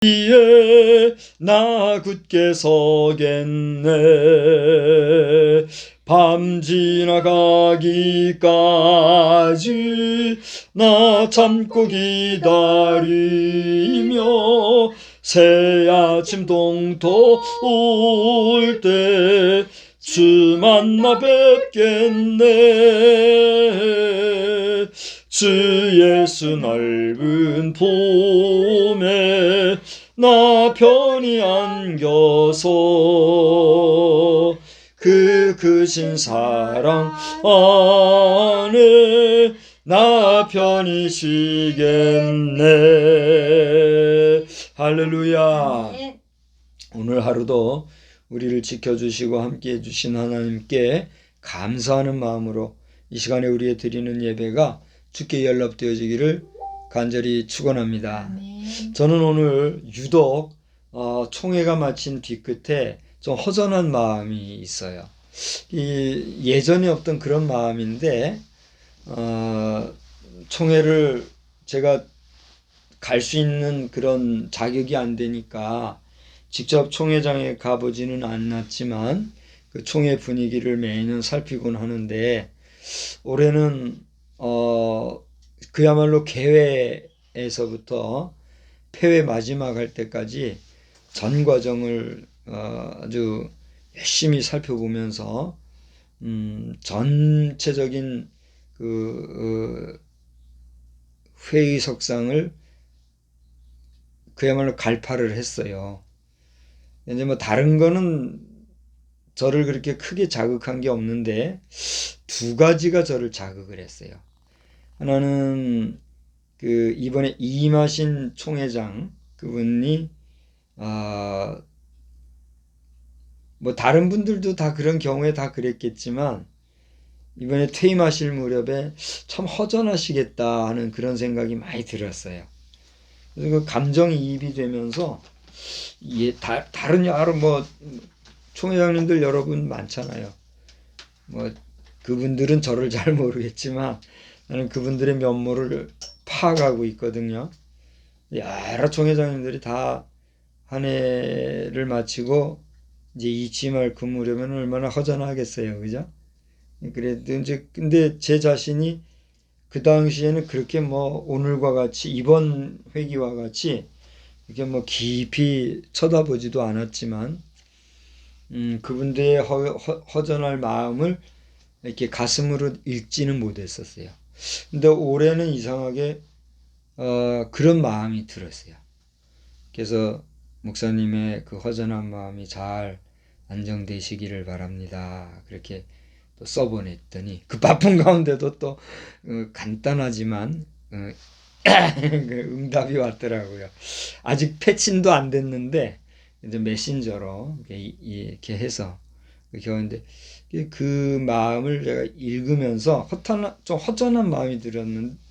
위에 나 굳게 서겠네. 밤 지나가기까지 나 참고 기다리며 새 아침 동토 올 때 주 만나 뵙겠네. 주 예수 넓은 봄에 나 편히 안겨서 그 크신 사랑 안에 나 편히 쉬겠네. 할렐루야. 오늘 하루도 우리를 지켜주시고 함께해 주신 하나님께 감사하는 마음으로 이 시간에 우리의 드리는 예배가 주께 연락되어지기를 간절히 축원합니다. 저는 오늘 유독 총회가 마친 뒤끝에 좀 허전한 마음이 있어요. 예전에 없던 그런 마음인데 총회를 제가 갈 수 있는 그런 자격이 안 되니까 직접 총회장에 가보지는 않았지만 그 총회 분위기를 매년 살피곤 하는데 올해는 그야말로 개회에서부터 폐회 마지막 할 때까지 전 과정을 아주 열심히 살펴보면서 전체적인 그 회의석상을 그야말로 갈파를 했어요. 이제 뭐 다른 거는 저를 그렇게 크게 자극한 게 없는데 두 가지가 저를 자극을 했어요. 하나는 그 이번에 이마신 총회장 그분이 뭐 다른 분들도 다 그런 경우에 다 그랬겠지만 이번에 퇴임하실 무렵에 참 허전하시겠다 하는 그런 생각이 많이 들었어요. 그래서 그 감정이입이 되면서 다른 여러 뭐 총회장님들 여러분 많잖아요. 뭐 그분들은 저를 잘 모르겠지만 나는 그분들의 면모를 파악하고 있거든요. 여러 총회장님들이 다 한 해를 마치고 이제 이침을 금으려면 얼마나 허전하겠어요, 그죠? 그래도 이제 근데 제 자신이 그 당시에는 그렇게 뭐 오늘과 같이 이번 회기와 같이 이렇게 뭐 깊이 쳐다보지도 않았지만 그분들의 허전할 마음을 이렇게 가슴으로 읽지는 못했었어요. 근데 올해는 이상하게 그런 마음이 들었어요. 그래서 목사님의 그 허전한 마음이 잘 안정되시기를 바랍니다. 그렇게 또 써보냈더니 그 바쁜 가운데도 또 간단하지만 응답이 왔더라고요. 아직 패친도 안 됐는데 이제 메신저로 이렇게 해서 그런데 그 마음을 제가 읽으면서 좀 허전한 마음이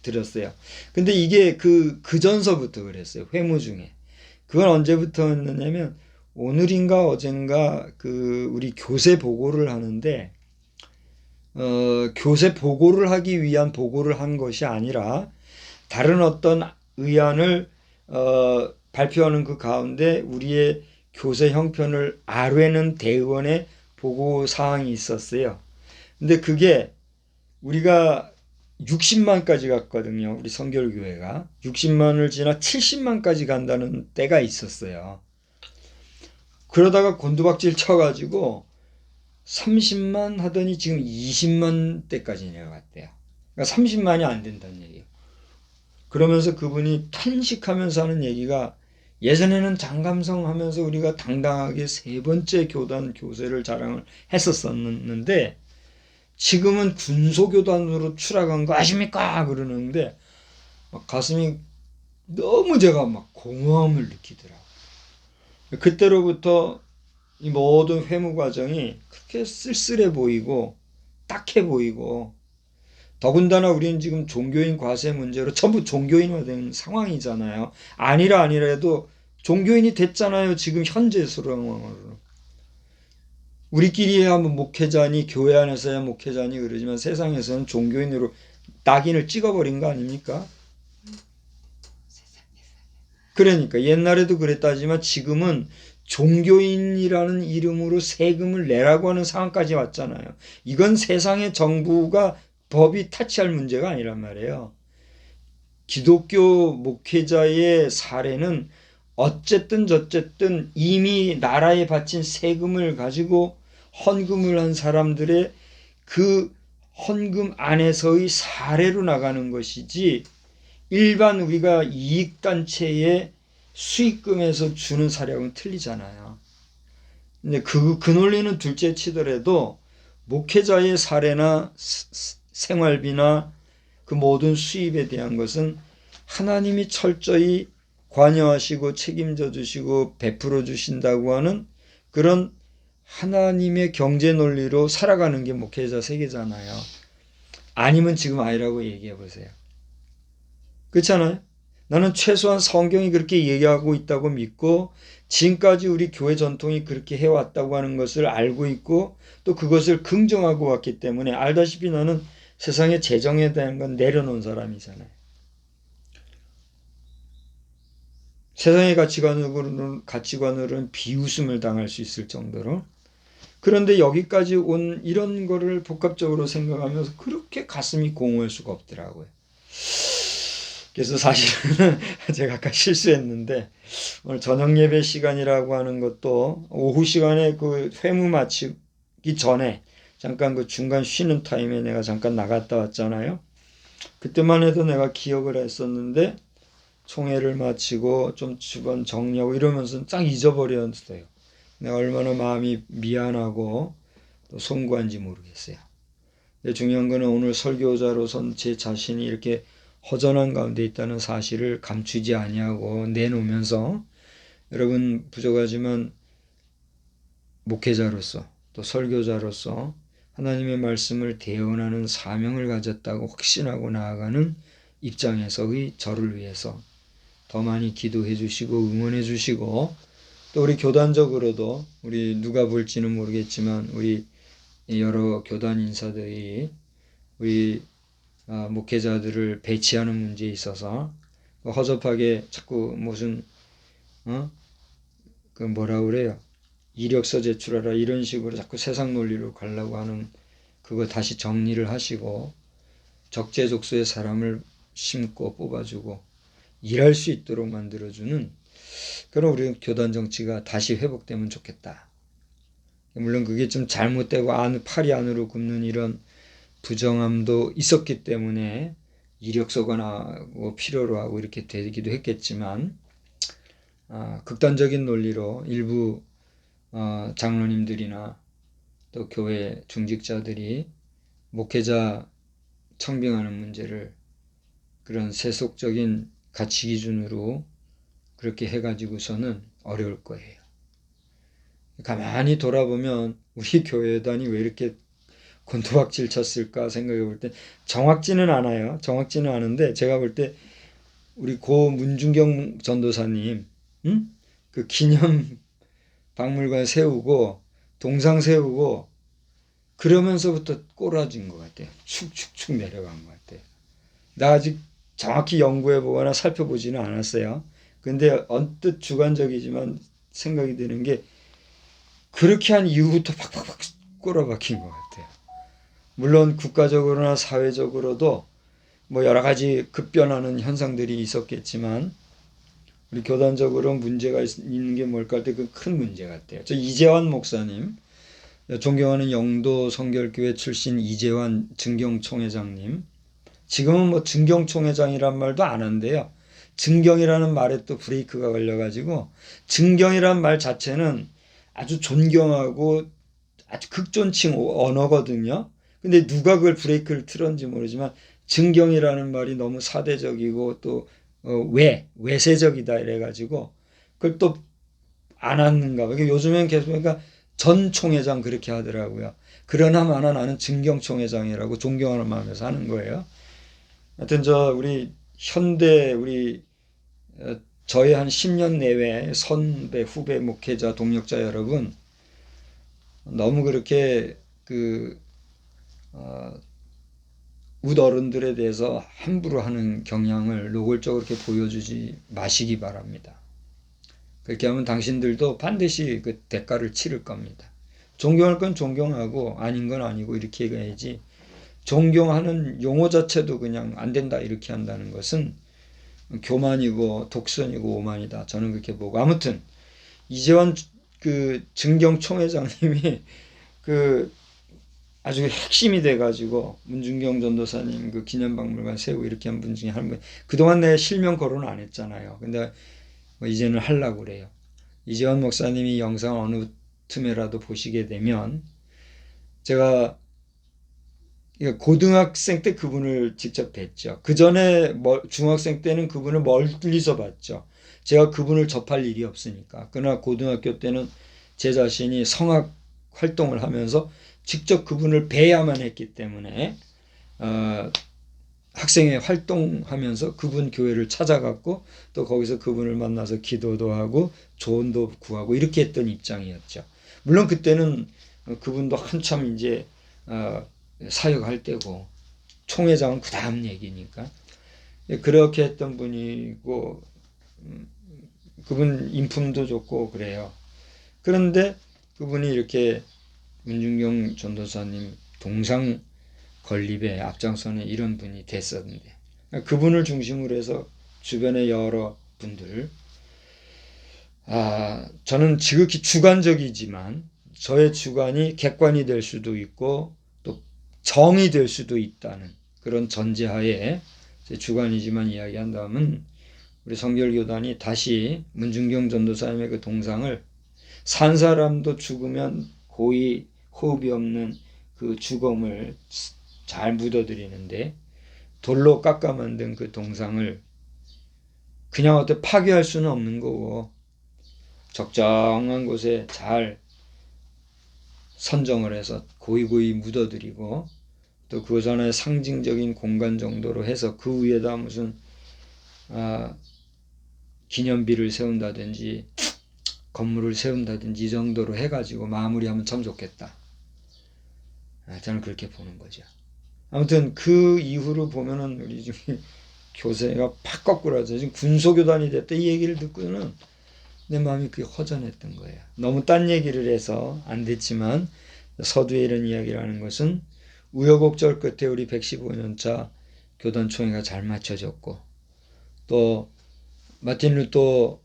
들었어요. 근데 이게 그 전서부터 그랬어요. 회무 중에. 그건 언제부터였느냐면 오늘인가 어젠가 그 우리 교세 보고를 하는데 교세 보고를 하기 위한 보고를 한 것이 아니라 다른 어떤 의안을 발표하는 그 가운데 우리의 교세 형편을 아뢰는 대의원의 보고 사항이 있었어요. 근데 그게 우리가 60만까지 갔거든요. 우리 성결교회가 60만을 지나 70만까지 간다는 때가 있었어요. 그러다가 곤두박질 쳐가지고 30만 하더니 지금 20만 대까지 내려갔대요. 그러니까 30만이 안 된다는 얘기예요. 그러면서 그분이 탄식하면서 하는 얘기가 예전에는 장감성 하면서 우리가 당당하게 세 번째 교단 교세를 자랑을 했었었는데 지금은 군소교단으로 추락한 거 아십니까? 그러는데 막 가슴이 너무 제가 막 공허함을 느끼더라고요. 그때로부터 이 모든 회무 과정이 그렇게 쓸쓸해 보이고 딱해 보이고 더군다나 우리는 지금 종교인 과세 문제로 전부 종교인화된 상황이잖아요. 아니라도 종교인이 됐잖아요. 지금 현재 상황으로. 우리끼리 하면 목회자니 교회 안에서야 목회자니 그러지만 세상에서는 종교인으로 낙인을 찍어버린 거 아닙니까? 그러니까 옛날에도 그랬다지만 지금은 종교인이라는 이름으로 세금을 내라고 하는 상황까지 왔잖아요. 이건 세상의 정부가 법이 타치할 문제가 아니란 말이에요. 기독교 목회자의 사례는 어쨌든 저쨌든 이미 나라에 바친 세금을 가지고 헌금을 한 사람들의 그 헌금 안에서의 사례로 나가는 것이지, 일반 우리가 이익단체의 수익금에서 주는 사례하고는 틀리잖아요. 근데 그 논리는 둘째 치더라도 목회자의 사례나 생활비나 그 모든 수입에 대한 것은 하나님이 철저히 관여하시고 책임져 주시고 베풀어 주신다고 하는 그런 하나님의 경제 논리로 살아가는 게 목회자 세계잖아요. 아니면 지금 아니라고 얘기해 보세요. 그렇잖아요. 나는 최소한 성경이 그렇게 얘기하고 있다고 믿고 지금까지 우리 교회 전통이 그렇게 해왔다고 하는 것을 알고 있고 또 그것을 긍정하고 왔기 때문에, 알다시피 나는 세상의 재정에 대한 건 내려놓은 사람이잖아요. 세상의 가치관으로는 비웃음을 당할 수 있을 정도로. 그런데 여기까지 온 이런 거를 복합적으로 생각하면서 그렇게 가슴이 공허할 수가 없더라고요. 그래서 사실은 제가 아까 실수했는데, 오늘 저녁 예배 시간이라고 하는 것도 오후 시간에 그 회무 마치기 전에 잠깐 그 중간 쉬는 타임에 내가 잠깐 나갔다 왔잖아요. 그때만 해도 내가 기억을 했었는데 총회를 마치고 좀 주변 정리하고 이러면서 딱 잊어버렸어요. 내가 얼마나 마음이 미안하고 또 송구한지 모르겠어요. 근데 중요한 거는 오늘 설교자로선 제 자신이 이렇게 허전한 가운데 있다는 사실을 감추지 아니하고 내놓으면서, 여러분 부족하지만 목회자로서 또 설교자로서 하나님의 말씀을 대언하는 사명을 가졌다고 확신하고 나아가는 입장에서의 저를 위해서 더 많이 기도해 주시고 응원해 주시고, 또 우리 교단적으로도 우리 누가 볼지는 모르겠지만 우리 여러 교단 인사들이 우리 목회자들을 배치하는 문제에 있어서 허접하게 자꾸 무슨 그 뭐라 그래요, 이력서 제출하라 이런 식으로 자꾸 세상 논리로 가려고 하는 그거 다시 정리를 하시고 적재적소에 사람을 심고 뽑아주고 일할 수 있도록 만들어주는 그런 우리 교단 정치가 다시 회복되면 좋겠다. 물론 그게 좀 잘못되고 팔이 안으로 굽는 이런 부정함도 있었기 때문에 이력서가 나고 필요로 하고 이렇게 되기도 했겠지만, 극단적인 논리로 일부 장로님들이나 또 교회 중직자들이 목회자 청빙하는 문제를 그런 세속적인 가치 기준으로 그렇게 해가지고서는 어려울 거예요. 가만히 돌아보면 우리 교회단이 왜 이렇게 곤두박질 쳤을까 생각해 볼 때 정확지는 않아요. 정확지는 않은데 제가 볼 때 우리 고 문중경 전도사님 그 기념 박물관 세우고 동상 세우고 그러면서부터 꼬라진 것 같아요. 축축축 내려간 것 같아요. 나 아직 정확히 연구해 보거나 살펴보지는 않았어요. 근데 언뜻 주관적이지만 생각이 드는 게 그렇게 한 이후부터 팍팍팍 꼬라박힌 것 같아요. 물론 국가적으로나 사회적으로도 뭐 여러 가지 급변하는 현상들이 있었겠지만 우리 교단적으로 문제가 있는 게 뭘까 할 때 그 큰 문제 같아요. 저 이재환 목사님, 존경하는 영도 성결교회 출신 이재환 증경총회장님, 지금은 뭐 증경총회장이란 말도 안 한대요. 증경이라는 말에 또 브레이크가 걸려가지고, 증경이라는 말 자체는 아주 존경하고 아주 극존칭 언어거든요. 근데 누가 그걸 브레이크를 틀었는지 모르지만 증경이라는 말이 너무 사대적이고 또 외세적이다 이래가지고 그걸 또 안 하는가 봐. 요즘엔 계속 그러니까 전 총회장 그렇게 하더라고요. 그러나 마나 나는 증경 총회장이라고 존경하는 마음에서 하는 거예요. 하여튼 우리 현대 우리 저의 한 10년 내외 선배 후배 목회자 동역자 여러분, 너무 그렇게 웃어른들에 대해서 함부로 하는 경향을 노골적으로 이렇게 보여주지 마시기 바랍니다. 그렇게 하면 당신들도 반드시 그 대가를 치를 겁니다. 존경할 건 존경하고 아닌 건 아니고 이렇게 해야지, 존경하는 용어 자체도 그냥 안 된다 이렇게 한다는 것은 교만이고 독선이고 오만이다. 저는 그렇게 보고, 아무튼 이재원 그 증경총회장님이 그 아주 핵심이 돼가지고 문중경 전도사님 그 기념박물관 세우고 이렇게 한 분 중에 한 분. 그동안 내 실명 거론 안 했잖아요. 근데 뭐 이제는 하려고 그래요. 이재원 목사님이 영상 어느 틈에라도 보시게 되면, 제가 고등학생 때 그분을 직접 뵀죠. 그 전에 중학생 때는 그분을 멀리서 봤죠. 제가 그분을 접할 일이 없으니까. 그러나 고등학교 때는 제 자신이 성악 활동을 하면서 직접 그분을 뵈야만 했기 때문에 학생회 활동하면서 그분 교회를 찾아갔고, 또 거기서 그분을 만나서 기도도 하고 조언도 구하고 이렇게 했던 입장이었죠. 물론 그때는 그분도 한참 이제 사역할 때고, 총회장은 그 다음 얘기니까 그렇게 했던 분이고, 그분 인품도 좋고 그래요. 그런데 그분이 이렇게 문중경 전도사님 동상 건립에 앞장서는 이런 분이 됐었는데, 그분을 중심으로 해서 주변의 여러 분들, 저는 지극히 주관적이지만 저의 주관이 객관이 될 수도 있고 또 정이 될 수도 있다는 그런 전제하에, 제 주관이지만 이야기한다면, 우리 성결교단이 다시 문중경 전도사님의 그 동상을, 산 사람도 죽으면 고이 호흡이 없는 그 죽음을 잘 묻어드리는데, 돌로 깎아 만든 그 동상을 그냥 어떻게 파괴할 수는 없는 거고, 적정한 곳에 잘 선정을 해서 고이고이 묻어드리고, 또 그 전에 상징적인 공간 정도로 해서 그 위에다 무슨 기념비를 세운다든지 건물을 세운다든지 이 정도로 해가지고 마무리하면 참 좋겠다. 저는 그렇게 보는 거죠. 아무튼 그 이후로 보면은 우리 중에 교세가 팍 거꾸라져 지금 군소교단이 됐다 이 얘기를 듣고는 내 마음이 그게 허전했던 거예요. 너무 딴 얘기를 해서 안 됐지만, 서두에 이런 이야기를 하는 것은 우여곡절 끝에 우리 115년차 교단총회가 잘 맞춰졌고, 또 마틴 루터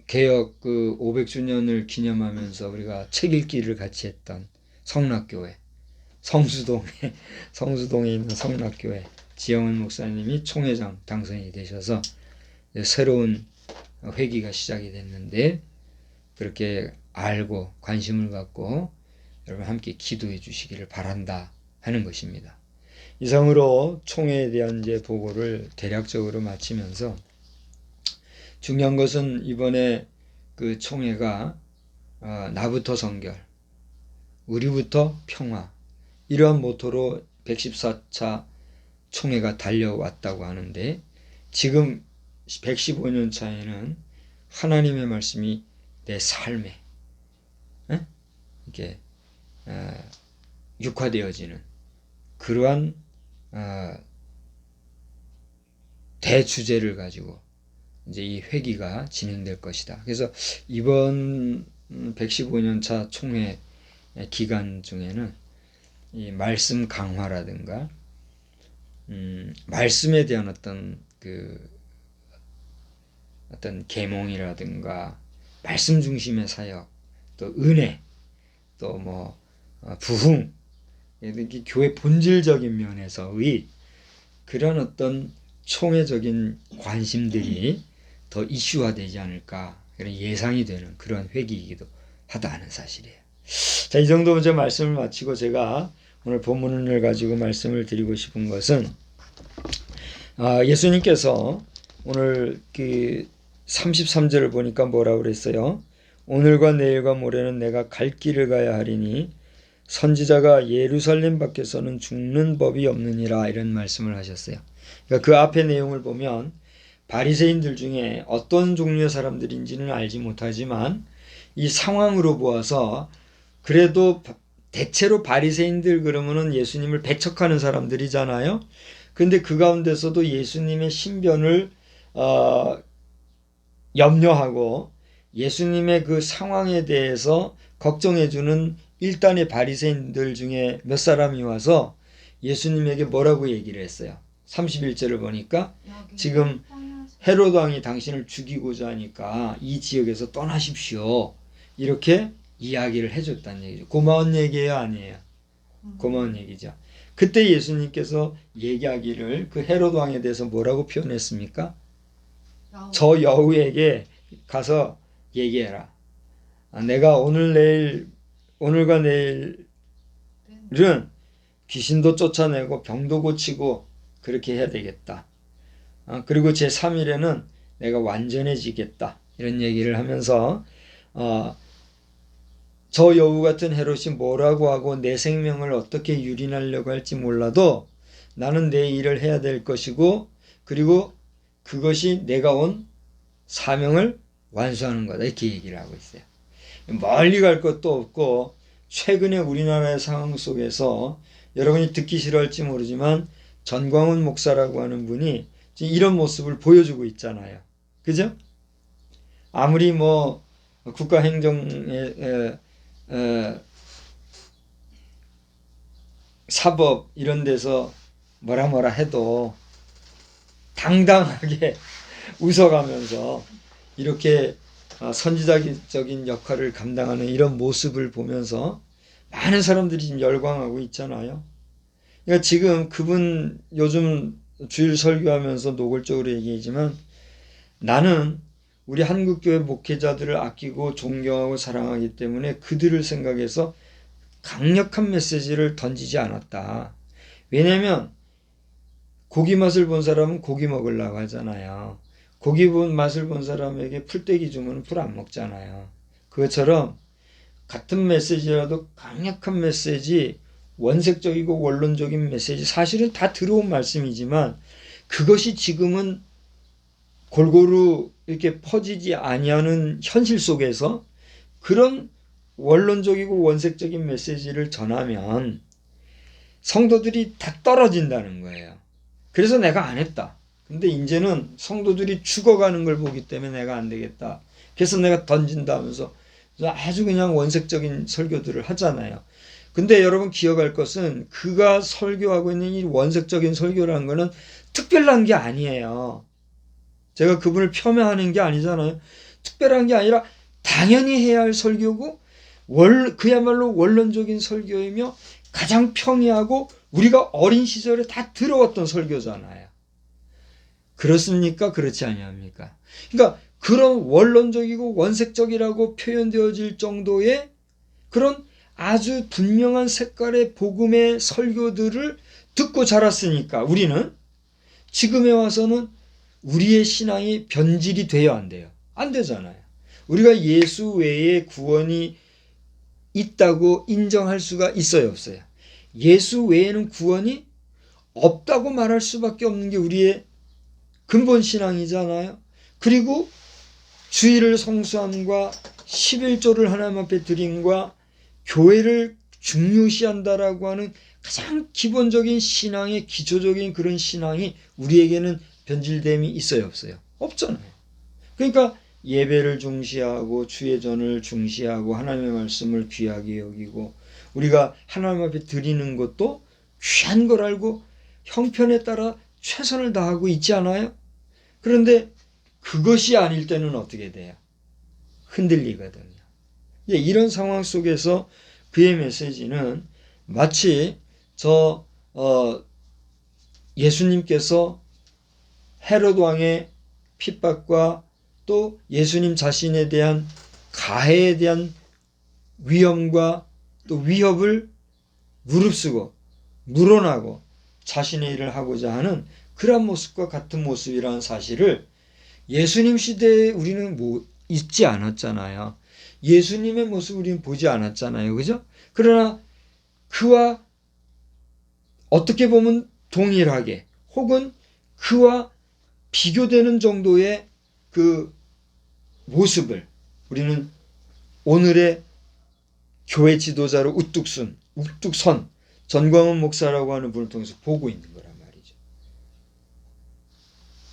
개혁 그 500주년을 기념하면서 우리가 책 읽기를 같이 했던 성락교회, 성수동에 있는 성락교회 지영은 목사님이 총회장 당선이 되셔서 새로운 회기가 시작이 됐는데, 그렇게 알고 관심을 갖고 여러분 함께 기도해 주시기를 바란다 하는 것입니다. 이상으로 총회에 대한 이제 보고를 대략적으로 마치면서, 중요한 것은 이번에 그 총회가 나부터 성결, 우리부터 평화, 이러한 모토로 114차 총회가 달려왔다고 하는데, 지금 115년 차에는 하나님의 말씀이 내 삶에 이렇게 육화되어지는 그러한 대주제를 가지고 이제 이 회기가 진행될 것이다. 그래서 이번 115년 차 총회 기간 중에는 이 말씀 강화라든가 말씀에 대한 어떤 계몽이라든가 말씀 중심의 사역, 또 은혜, 또 뭐 부흥, 이렇게 교회 본질적인 면에서의 그런 어떤 총회적인 관심들이 더 이슈화되지 않을까, 그런 예상이 되는 그런 회기이기도 하다는 사실이에요. 자, 이 정도 이제 말씀을 마치고 제가 오늘 본문을 가지고 말씀을 드리고 싶은 것은, 예수님께서 오늘 그 33절을 보니까 뭐라고 그랬어요? 오늘과 내일과 모레는 내가 갈 길을 가야 하리니 선지자가 예루살렘 밖에서는 죽는 법이 없느니라, 이런 말씀을 하셨어요. 그러니까 그 앞의 내용을 보면 바리새인들 중에 어떤 종류의 사람들인지는 알지 못하지만 이 상황으로 보아서 그래도 대체로 바리새인들 그러면은 예수님을 배척하는 사람들이잖아요. 근데 그 가운데서도 예수님의 신변을 염려하고 예수님의 그 상황에 대해서 걱정해주는 일단의 바리새인들 중에 몇 사람이 와서 예수님에게 뭐라고 얘기를 했어요. 31절을 보니까 지금 헤로드 왕이 당신을 죽이고자 하니까 이 지역에서 떠나십시오. 이렇게 이야기를 해줬다는 얘기죠. 고마운 얘기예요, 아니에요? 고마운 얘기죠. 그때 예수님께서 얘기하기를 그 헤로드 왕에 대해서 뭐라고 표현했습니까? 저 여우에게 가서 얘기해라. 내가 오늘과 내일은 귀신도 쫓아내고 병도 고치고 그렇게 해야 되겠다. 그리고 제 3일에는 내가 완전해지겠다. 이런 얘기를 하면서 저 여우 같은 헤롯이 뭐라고 하고 내 생명을 어떻게 유린하려고 할지 몰라도 나는 내 일을 해야 될 것이고 그리고 그것이 내가 온 사명을 완수하는 거다. 이렇게 얘기를 하고 있어요. 멀리 갈 것도 없고 최근에 우리나라의 상황 속에서 여러분이 듣기 싫어할지 모르지만 전광훈 목사라고 하는 분이 이런 모습을 보여주고 있잖아요. 그죠? 아무리 뭐 국가행정의 사법 이런 데서 뭐라 해도 당당하게 웃어가면서 이렇게 선지자적인 역할을 감당하는 이런 모습을 보면서 많은 사람들이 지금 열광하고 있잖아요. 그러니까 지금 그분 요즘 주일 설교하면서 노골적으로 얘기하지만 나는 우리 한국교회 목회자들을 아끼고 존경하고 사랑하기 때문에 그들을 생각해서 강력한 메시지를 던지지 않았다. 왜냐하면 고기 맛을 본 사람은 고기 먹으려고 하잖아요. 고기 맛을 본 사람에게 풀떼기 주면 풀 안 먹잖아요. 그것처럼 같은 메시지라도 강력한 메시지, 원색적이고 원론적인 메시지, 사실은 다 들어온 말씀이지만 그것이 지금은 골고루 이렇게 퍼지지 아니하는 현실 속에서 그런 원론적이고 원색적인 메시지를 전하면 성도들이 다 떨어진다는 거예요. 그래서 내가 안 했다. 근데 이제는 성도들이 죽어가는 걸 보기 때문에 내가 안 되겠다. 그래서 내가 던진다 하면서 아주 그냥 원색적인 설교들을 하잖아요. 근데 여러분 기억할 것은 그가 설교하고 있는 이 원색적인 설교라는 거는 특별한 게 아니에요. 제가 그분을 폄하하는 게 아니잖아요. 특별한 게 아니라 당연히 해야 할 설교고 그야말로 원론적인 설교이며 가장 평이하고 우리가 어린 시절에 다 들어왔던 설교잖아요. 그렇습니까? 그렇지 아니합니까? 그러니까 그런 원론적이고 원색적이라고 표현되어질 정도의 그런 아주 분명한 색깔의 복음의 설교들을 듣고 자랐으니까 우리는 지금에 와서는 우리의 신앙이 변질이 돼야 안 돼요. 안 되잖아요. 우리가 예수 외에 구원이 있다고 인정할 수가 있어요, 없어요? 예수 외에는 구원이 없다고 말할 수밖에 없는 게 우리의 근본 신앙이잖아요. 그리고 주일을 성수함과 11조를 하나님 앞에 드림과 교회를 중요시한다라고 하는 가장 기본적인 신앙의 기초적인 그런 신앙이 우리에게는 변질됨이 있어요, 없어요? 없잖아요. 그러니까 예배를 중시하고 주의 전을 중시하고 하나님의 말씀을 귀하게 여기고 우리가 하나님 앞에 드리는 것도 귀한 걸 알고 형편에 따라 최선을 다하고 있지 않아요? 그런데 그것이 아닐 때는 어떻게 돼요? 흔들리거든요. 이런 상황 속에서 그의 메시지는 마치 예수님께서 헤롯 왕의 핍박과 또 예수님 자신에 대한 가해에 대한 위험과 또 위협을 무릅쓰고 물어나고 자신의 일을 하고자 하는 그런 모습과 같은 모습이라는 사실을 예수님 시대에 우리는 잊지 않았잖아요. 예수님의 모습을 우리는 보지 않았잖아요. 그죠? 그러나 그와 어떻게 보면 동일하게 혹은 그와 비교되는 정도의 그 모습을 우리는 오늘의 교회 지도자로 우뚝 선 전광훈 목사라고 하는 분을 통해서 보고 있는 거란 말이죠.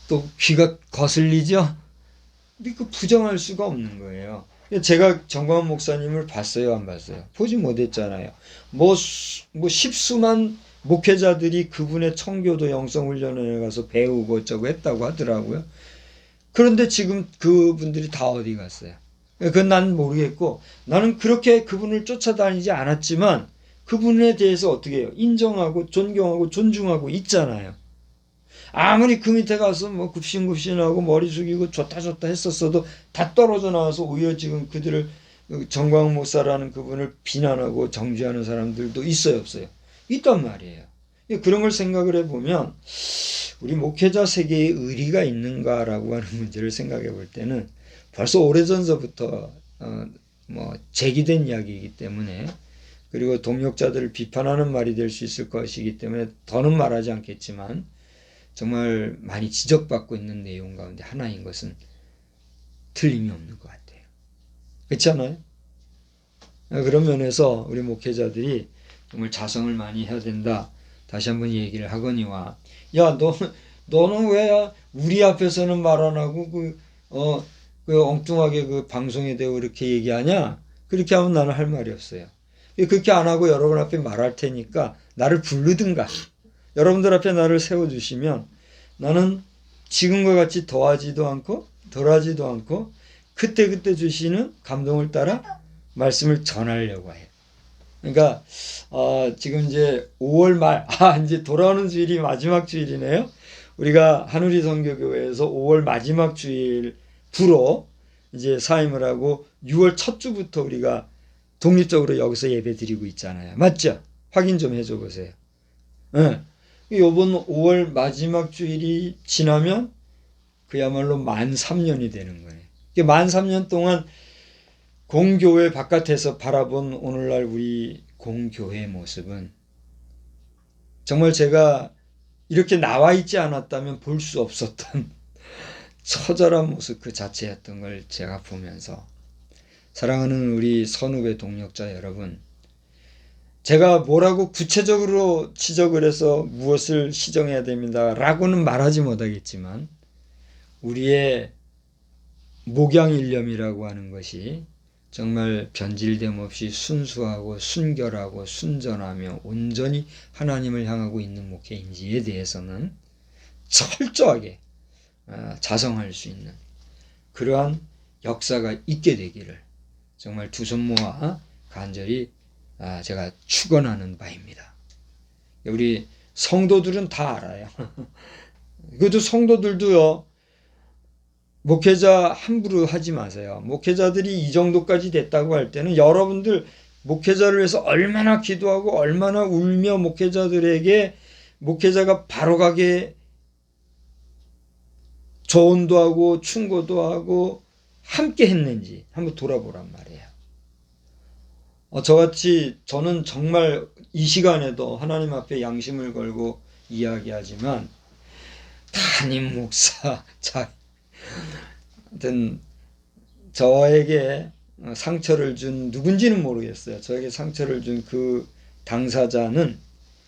또 귀가 거슬리죠? 근데 그 부정할 수가 없는 거예요. 제가 전광훈 목사님을 봤어요, 안 봤어요? 보지 못했잖아요. 뭐 십수만 목회자들이 그분의 청교도 영성훈련에 가서 배우고 어쩌고 했다고 하더라고요. 그런데 지금 그분들이 다 어디 갔어요? 그건 난 모르겠고, 나는 그렇게 그분을 쫓아다니지 않았지만 그분에 대해서 어떻게 해요? 인정하고 존경하고 존중하고 있잖아요. 아무리 그 밑에 가서 뭐 굽신굽신하고 머리 숙이고 좋다 했었어도 다 떨어져 나와서 오히려 지금 그들을 정광훈 목사라는 그분을 비난하고 정죄하는 사람들도 있어요, 없어요? 있단 말이에요. 그런 걸 생각을 해보면 우리 목회자 세계에 의리가 있는가라고 하는 문제를 생각해 볼 때는 벌써 오래전서부터 제기된 이야기이기 때문에, 그리고 동역자들을 비판하는 말이 될 수 있을 것이기 때문에 더는 말하지 않겠지만 정말 많이 지적받고 있는 내용 가운데 하나인 것은 틀림이 없는 것 같아요. 그렇지 않아요? 그런 면에서 우리 목회자들이 정말 자성을 많이 해야 된다. 다시 한번 얘기를 하거니와, 야, 너는 왜 우리 앞에서는 말 안 하고 그 엉뚱하게 그 방송에 대고 이렇게 얘기하냐? 그렇게 하면 나는 할 말이 없어요. 그렇게 안 하고 여러분 앞에 말할 테니까 나를 부르든가, 여러분들 앞에 나를 세워주시면 나는 지금과 같이 더하지도 않고 덜하지도 않고 그때그때 주시는 감동을 따라 말씀을 전하려고 해요. 그러니까 지금 이제 5월 말, 이제 돌아오는 주일이 마지막 주일이네요. 우리가 한우리 선교교회에서 5월 마지막 주일부로 이제 사임을 하고 6월 첫 주부터 우리가 독립적으로 여기서 예배 드리고 있잖아요. 맞죠? 확인 좀 해줘 보세요. 이번 5월 마지막 주일이 지나면 그야말로 만 3년이 되는 거예요. 만 3년 동안 공교회 바깥에서 바라본 오늘날 우리 공교회의 모습은 정말 제가 이렇게 나와 있지 않았다면 볼 수 없었던 처절한 모습 그 자체였던 걸 제가 보면서, 사랑하는 우리 선후배 동역자 여러분, 제가 뭐라고 구체적으로 지적을 해서 무엇을 시정해야 됩니다 라고는 말하지 못하겠지만, 우리의 목양일념이라고 하는 것이 정말 변질됨 없이 순수하고 순결하고 순전하며 온전히 하나님을 향하고 있는 목회인지에 대해서는 철저하게 자성할 수 있는 그러한 역사가 있게 되기를 정말 두 손 모아 간절히 제가 축원하는 바입니다. 우리 성도들은 다 알아요. 그래도 성도들도요, 목회자 함부로 하지 마세요. 목회자들이 이 정도까지 됐다고 할 때는 여러분들 목회자를 위해서 얼마나 기도하고 얼마나 울며 목회자들에게 목회자가 바로 가게 조언도 하고 충고도 하고 함께 했는지 한번 돌아보란 말이에요. 저같이 저는 정말 이 시간에도 하나님 앞에 양심을 걸고 이야기하지만 담임 목사 하여튼 저에게 상처를 준 누군지는 모르겠어요. 저에게 상처를 준 그 당사자는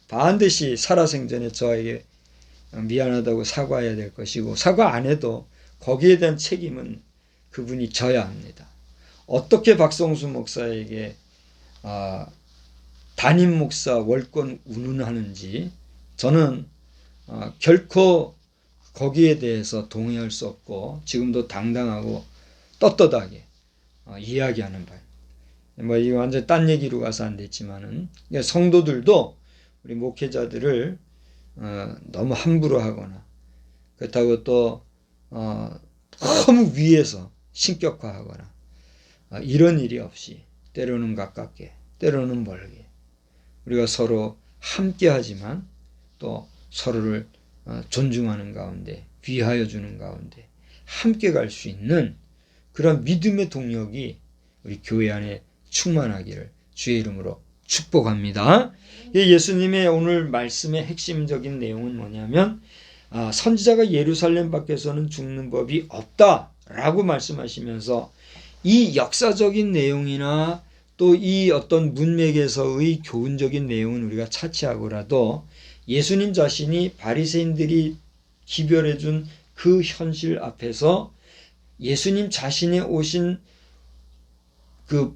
반드시 살아생전에 저에게 미안하다고 사과해야 될 것이고, 사과 안 해도 거기에 대한 책임은 그분이 져야 합니다. 어떻게 박성수 목사에게 담임 목사 월권 운운하는지 저는 결코 거기에 대해서 동의할 수 없고, 지금도 당당하고 떳떳하게 이야기하는 바입니다. 이거 완전 딴 얘기로 가서 안 됐지만은, 성도들도 우리 목회자들을 너무 함부로 하거나 그렇다고 또 너무 위에서 신격화하거나 이런 일이 없이 때로는 가깝게 때로는 멀게 우리가 서로 함께 하지만 또 서로를 존중하는 가운데 위하여 주는 가운데 함께 갈 수 있는 그런 믿음의 동력이 우리 교회 안에 충만하기를 주의 이름으로 축복합니다. 예수님의 오늘 말씀의 핵심적인 내용은 뭐냐면, 선지자가 예루살렘 밖에서는 죽는 법이 없다라고 말씀하시면서 이 역사적인 내용이나 또 이 어떤 문맥에서의 교훈적인 내용은 우리가 차치하고라도 예수님 자신이 바리새인들이 기별해 준 그 현실 앞에서 예수님 자신의 오신 그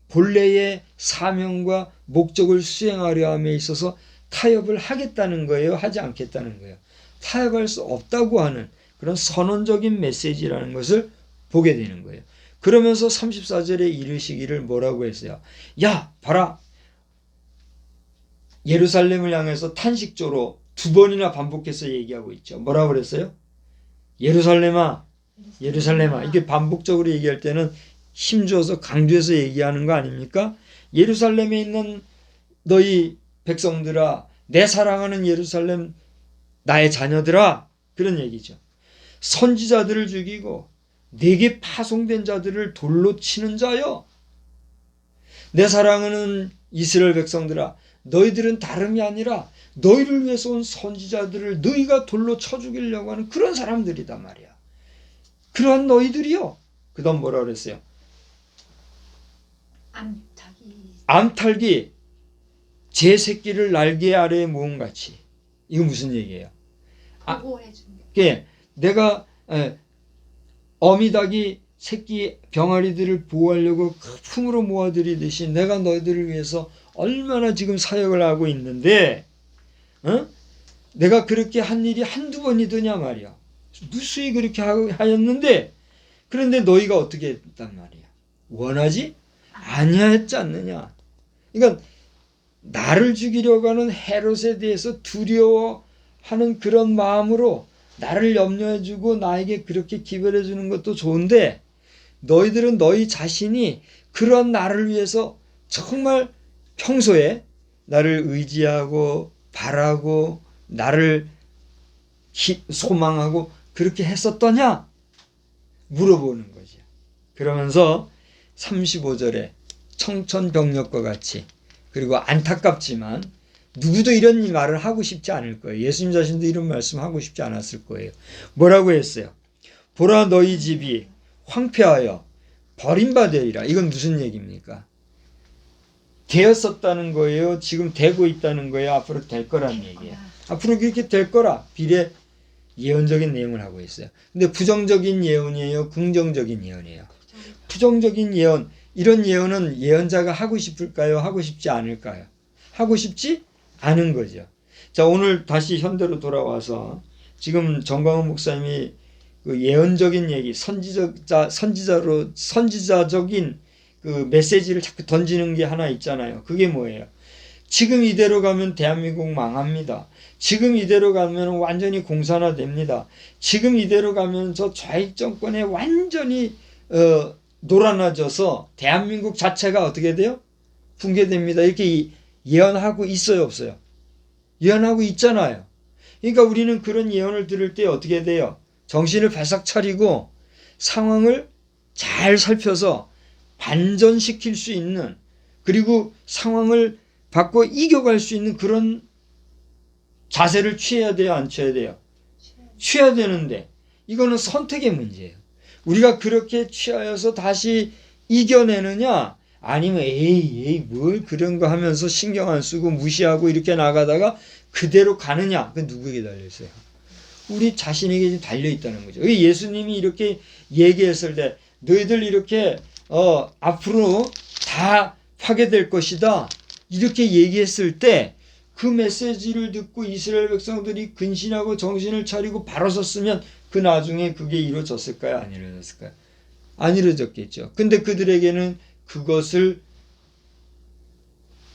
본래의 사명과 목적을 수행하려 함에 있어서 타협을 하겠다는 거예요? 하지 않겠다는 거예요? 타협할 수 없다고 하는 그런 선언적인 메시지라는 것을 보게 되는 거예요. 그러면서 34절에 이르시기를 뭐라고 했어요? 야, 봐라! 예루살렘을 향해서 탄식조로 2번이나 반복해서 얘기하고 있죠. 뭐라고 그랬어요? 예루살렘아, 예루살렘아. 이게 반복적으로 얘기할 때는 힘줘서 강조해서 얘기하는 거 아닙니까? 예루살렘에 있는 너희 백성들아, 내 사랑하는 예루살렘 나의 자녀들아, 그런 얘기죠. 선지자들을 죽이고 내게 파송된 자들을 돌로 치는 자여, 내 사랑하는 이스라엘 백성들아, 너희들은 다름이 아니라 너희를 위해서 온 선지자들을 너희가 돌로 쳐 죽이려고 하는 그런 사람들이다 말이야. 그러한 너희들이요. 그 다음 뭐라 그랬어요? 암탉이 제 새끼를 날개 아래에 모은 같이. 이거 무슨 얘기예요? 내가 어미닭이 새끼 병아리들을 보호하려고 큰 품으로 모아들이듯이 내가 너희들을 위해서 얼마나 지금 사역을 하고 있는데, 내가 그렇게 한 일이 한두 번이더냐 말이야. 무수히 그렇게 하였는데, 그런데 너희가 어떻게 했단 말이야? 원하지 아니하였지 않느냐. 그러니까 나를 죽이려고 하는 헤롯에 대해서 두려워하는 그런 마음으로 나를 염려해주고 나에게 그렇게 기별해주는 것도 좋은데, 너희들은 너희 자신이 그런 나를 위해서 정말 평소에 나를 의지하고 바라고 나를 소망하고 그렇게 했었더냐? 물어보는 거죠. 그러면서 35절에 청천벽력과 같이, 그리고 안타깝지만 누구도 이런 말을 하고 싶지 않을 거예요. 예수님 자신도 이런 말씀하고 싶지 않았을 거예요. 뭐라고 했어요? 보라, 너희 집이 황폐하여 버림받으리라. 이건 무슨 얘기입니까? 되었었다는 거예요? 지금 되고 있다는 거예요? 앞으로 될 거라는 얘기예요. 앞으로 그렇게 될 거라 비례 예언적인 내용을 하고 있어요. 근데 부정적인 예언이에요? 긍정적인 예언이에요? 부정적인 예언. 이런 예언은 예언자가 하고 싶을까요? 하고 싶지 않을까요? 하고 싶지 않은 거죠. 자, 오늘 다시 현대로 돌아와서 지금 정광훈 목사님이 그 예언적인 얘기, 선지자적인 그 메시지를 자꾸 던지는 게 하나 있잖아요. 그게 뭐예요? 지금 이대로 가면 대한민국 망합니다. 지금 이대로 가면 완전히 공산화됩니다. 지금 이대로 가면 저 좌익 정권에 완전히 놀아나져서 대한민국 자체가 어떻게 돼요? 붕괴됩니다. 이렇게 예언하고 있어요, 없어요? 예언하고 있잖아요. 그러니까 우리는 그런 예언을 들을 때 어떻게 돼요? 정신을 바싹 차리고 상황을 잘 살펴서 반전시킬 수 있는, 그리고 상황을 바꿔 이겨갈 수 있는 그런 자세를 취해야 돼요, 안 취해야 돼요? 취해야 되는데 이거는 선택의 문제예요. 우리가 그렇게 취하여서 다시 이겨내느냐, 아니면 에이 뭘 그런 거 하면서 신경 안 쓰고 무시하고 이렇게 나가다가 그대로 가느냐. 그 누구에게 달려있어요? 우리 자신에게 달려있다는 거죠. 예수님이 이렇게 얘기했을 때 너희들 이렇게 앞으로 다 파괴될 것이다 이렇게 얘기했을 때 그 메시지를 듣고 이스라엘 백성들이 근신하고 정신을 차리고 바로 섰으면 그 나중에 그게 이루어졌을까요? 안 이루어졌을까요? 안 이루어졌겠죠. 근데 그들에게는 그것을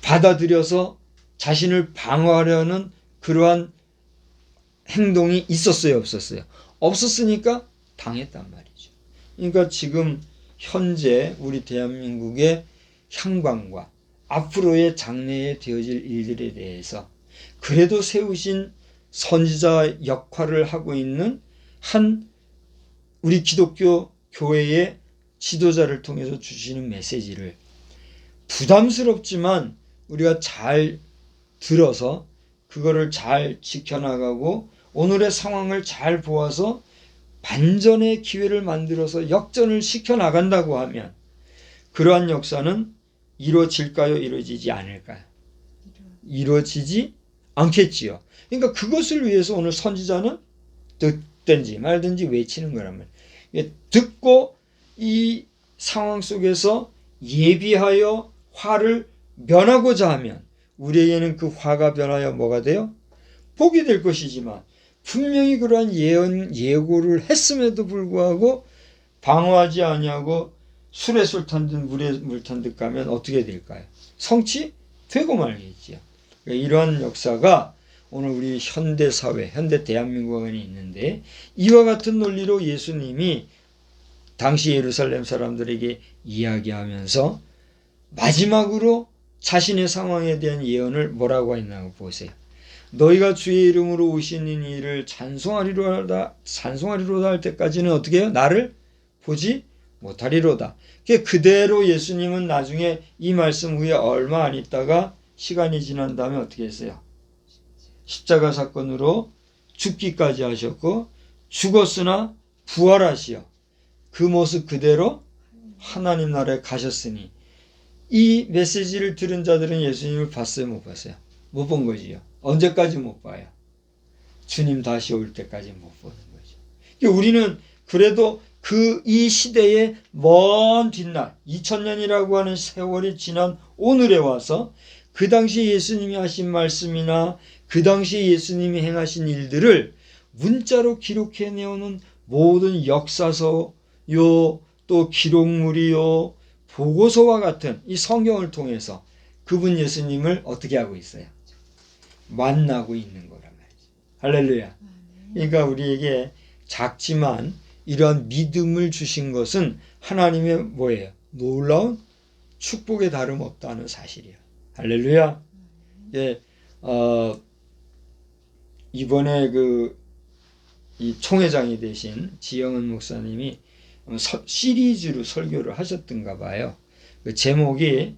받아들여서 자신을 방어하려는 그러한 행동이 있었어요, 없었어요? 없었으니까 당했단 말이죠. 그러니까 지금 현재 우리 대한민국의 향방과 앞으로의 장래에 되어질 일들에 대해서 그래도 세우신 선지자 역할을 하고 있는 한 우리 기독교 교회의 지도자를 통해서 주시는 메시지를 부담스럽지만 우리가 잘 들어서 그거를 잘 지켜나가고 오늘의 상황을 잘 보아서 반전의 기회를 만들어서 역전을 시켜나간다고 하면 그러한 역사는 이루어질까요? 이루어지지 않을까요? 이루어지지 않겠지요. 그러니까 그것을 위해서 오늘 선지자는 듣든지 말든지 외치는 거란 말이에요. 듣고 이 상황 속에서 예비하여 화를 면하고자 하면 우리에게는 그 화가 변하여 뭐가 돼요? 복이 될 것이지만 분명히 그러한 예고를 했음에도 불구하고 방어하지 아니하고 술에 술 탄 듯 물에 물 탄 듯 가면 어떻게 될까요? 성취되고 말겠지요. 이러한 역사가 오늘 우리 현대 사회, 현대 대한민국 안에 있는데 이와 같은 논리로 예수님이 당시 예루살렘 사람들에게 이야기하면서 마지막으로 자신의 상황에 대한 예언을 뭐라고 했나고 보세요. 너희가 주의 이름으로 오시는 이를 찬송하리로다 할 때까지는 어떻게 해요? 나를 보지 못하리로다. 그대로 예수님은 나중에 이 말씀 후에 얼마 안 있다가 시간이 지난 다음에 어떻게 했어요? 십자가 사건으로 죽기까지 하셨고 죽었으나 부활하시어 그 모습 그대로 하나님 나라에 가셨으니 이 메시지를 들은 자들은 예수님을 봤어요? 못 봤어요? 못 본 거지요. 언제까지 못 봐요? 주님 다시 올 때까지 못 보는 거죠. 우리는 그래도 이 시대의 먼 뒷날 2000년이라고 하는 세월이 지난 오늘에 와서 그 당시 예수님이 하신 말씀이나 그 당시 예수님이 행하신 일들을 문자로 기록해 내오는 모든 역사서요 또 기록물이요 보고서와 같은 이 성경을 통해서 그분 예수님을 어떻게 하고 있어요? 만나고 있는 거란 말이죠. 할렐루야. 그러니까 우리에게 작지만 이러한 믿음을 주신 것은 하나님의 뭐예요? 놀라운 축복에 다름없다는 사실이에요. 할렐루야. 예, 이번에 이 총회장이 되신 지영은 목사님이 시리즈로 설교를 하셨던가 봐요. 그 제목이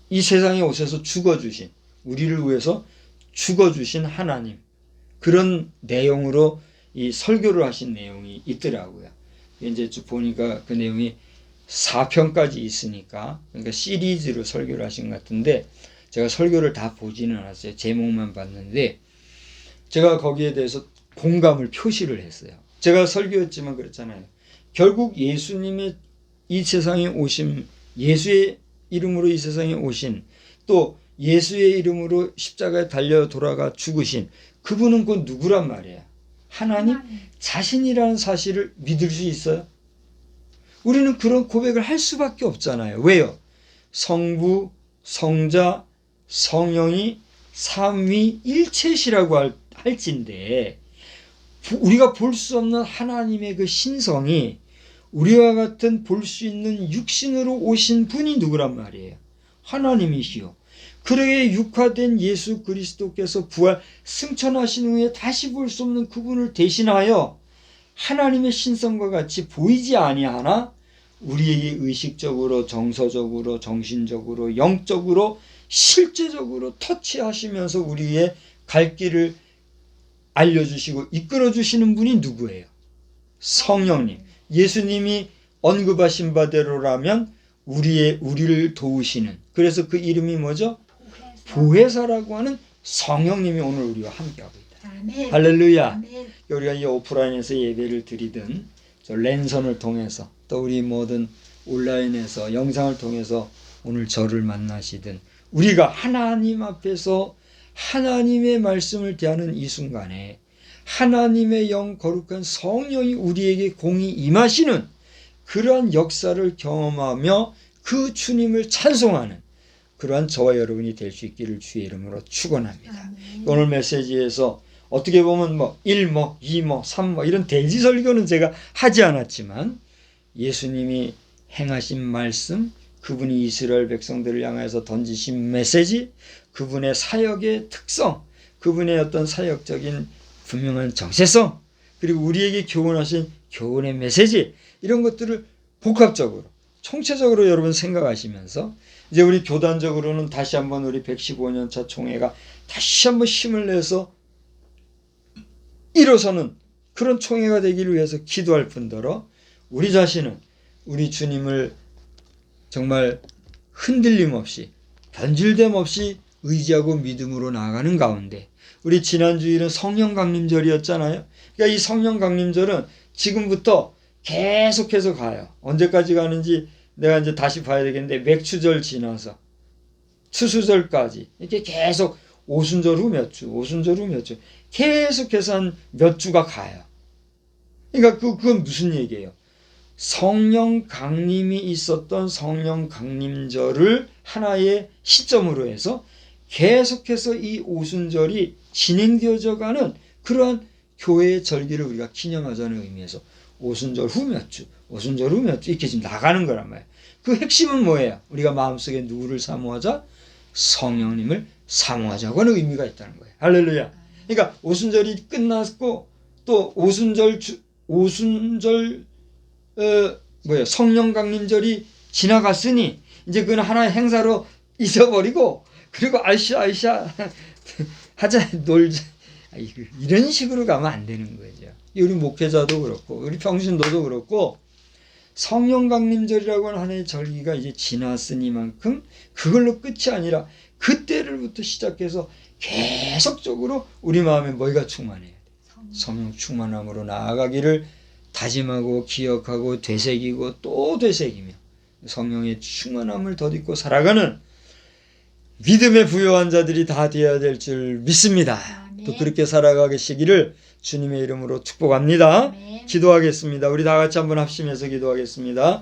이 세상에 오셔서 죽어주신 우리를 위해서 죽어주신 하나님 그런 내용으로 이 설교를 하신 내용이 있더라고요. 이제 쭉 보니까 그 내용이 4편까지 있으니까 그러니까 시리즈로 설교를 하신 것 같은데 제가 설교를 다 보지는 않았어요. 제목만 봤는데 제가 거기에 대해서 공감을 표시를 했어요. 제가 설교했지만 그렇잖아요. 결국 예수님의 이 세상에 오심 예수의 이름으로 이 세상에 오신 또 예수의 이름으로 십자가에 달려 돌아가 죽으신 그분은 곧 누구란 말이에요? 하나님 자신이라는 사실을 믿을 수 있어요? 우리는 그런 고백을 할 수밖에 없잖아요. 왜요? 성부, 성자, 성령이 삼위일체시라고 할진데 우리가 볼 수 없는 하나님의 그 신성이 우리와 같은 볼 수 있는 육신으로 오신 분이 누구란 말이에요? 하나님이시요. 그러게 육화된 예수 그리스도께서 부활 승천하신 후에 다시 볼 수 없는 그분을 대신하여 하나님의 신성과 같이 보이지 아니하나 우리에게 의식적으로 정서적으로 정신적으로 영적으로 실제적으로 터치하시면서 우리의 갈 길을 알려주시고 이끌어주시는 분이 누구예요? 성령님. 예수님이 언급하신 바대로라면 우리를 도우시는 그래서 그 이름이 뭐죠? 보혜사라고 하는 성령님이 오늘 우리와 함께하고 있다. 아멘. 할렐루야. 아멘. 우리가 이 오프라인에서 예배를 드리든 저 랜선을 통해서 또 우리 모든 온라인에서 영상을 통해서 오늘 저를 만나시든 우리가 하나님 앞에서 하나님의 말씀을 대하는 이 순간에 하나님의 영 거룩한 성령이 우리에게 공히 임하시는 그러한 역사를 경험하며 그 주님을 찬송하는 그러한 저와 여러분이 될 수 있기를 주의 이름으로 축원합니다. 오늘 메시지에서 어떻게 보면 1, 2, 3 이런 대지 설교는 제가 하지 않았지만 예수님이 행하신 말씀, 그분이 이스라엘 백성들을 향해서 던지신 메시지, 그분의 사역의 특성, 그분의 어떤 사역적인 분명한 정체성, 그리고 우리에게 교훈하신 교훈의 메시지 이런 것들을 복합적으로 총체적으로 여러분 생각하시면서 이제 우리 교단적으로는 다시 한번 우리 115년차 총회가 다시 한번 힘을 내서 일어서는 그런 총회가 되기를 위해서 기도할 뿐더러 우리 자신은 우리 주님을 정말 흔들림 없이 변질됨 없이 의지하고 믿음으로 나아가는 가운데 우리 지난 주일은 성령 강림절이었잖아요. 그러니까 이 성령 강림절은 지금부터 계속해서 가요. 언제까지 가는지 내가 이제 다시 봐야 되겠는데 맥추절 지나서 추수절까지 이렇게 계속 오순절 후 몇 주, 오순절 후 몇 주 계속해서 한 몇 주가 가요. 그러니까 그건 무슨 얘기예요? 성령 강림이 있었던 성령 강림절을 하나의 시점으로 해서 계속해서 이 오순절이 진행되어져 가는 그러한 교회의 절기를 우리가 기념하자는 의미에서 오순절 후 몇 주, 오순절 후 몇 주 이렇게 지금 나가는 거란 말이에요. 그 핵심은 뭐예요? 우리가 마음속에 누구를 사모하자? 성령님을 사모하자고 하는 의미가 있다는 거예요. 할렐루야. 그러니까 오순절이 끝났고 또 오순절 성령 강림절이 지나갔으니 이제 그건 하나의 행사로 잊어버리고 그리고 아이샤 하자 놀자 이런 식으로 가면 안 되는 거죠. 우리 목회자도 그렇고 우리 평신도도 그렇고 성령 강림절이라고 하는 하나의 절기가 이제 지났으니만큼 그걸로 끝이 아니라 그때를부터 시작해서 계속적으로 우리 마음에 뭐가 충만해야 돼? 성령 충만함으로 나아가기를 다짐하고 기억하고 되새기고 또 되새기며 성령의 충만함을 덧입고 살아가는 믿음의 부요한 자들이 다 되어야 될 줄 믿습니다. 또 그렇게 살아가시기를 주님의 이름으로 축복합니다. 기도하겠습니다. 우리 다 같이 한번 합심해서 기도하겠습니다.